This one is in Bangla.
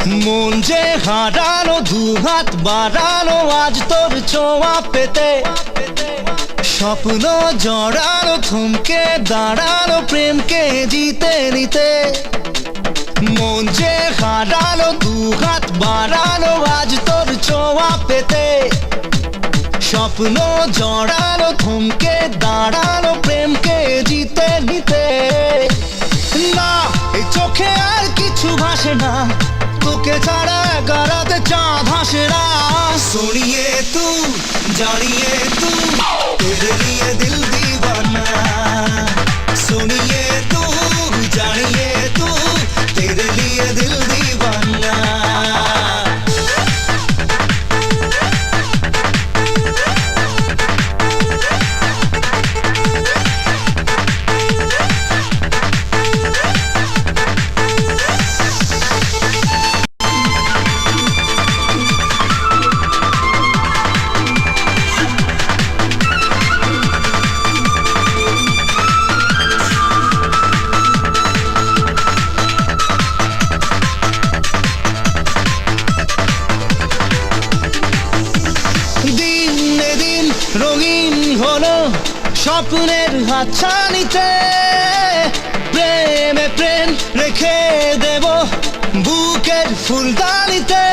মন যে হারানো, দুহাত বাড়ানো আজ তোর ছোঁয়া পেতে। স্বপ্ন জড়ানো, থমকে দাঁড়ানো প্রেমকে জিতে নিতে। মন যে হারানো, দুহাত বাড়ানো আজ তোর ছোঁয়া পেতে। স্বপ্ন জড়ানো, থমকে দাঁড়ানো প্রেমকে জিতে নিতে। না, এই চোখে আর কিছু ভাসে না, তোকে ছাড়া একারাতে চাঁদ হাসে না। सुनिए तू जानिए तू तेरे लिए दिल दीवाना। सुनिए तू जानिए तू तेरे लिए दिल दीवाना। রঙিন হলো স্বপ্নের হাতছানিতে। প্রেমে প্রেম রেখে দেব বুকের ফুলদানিতে।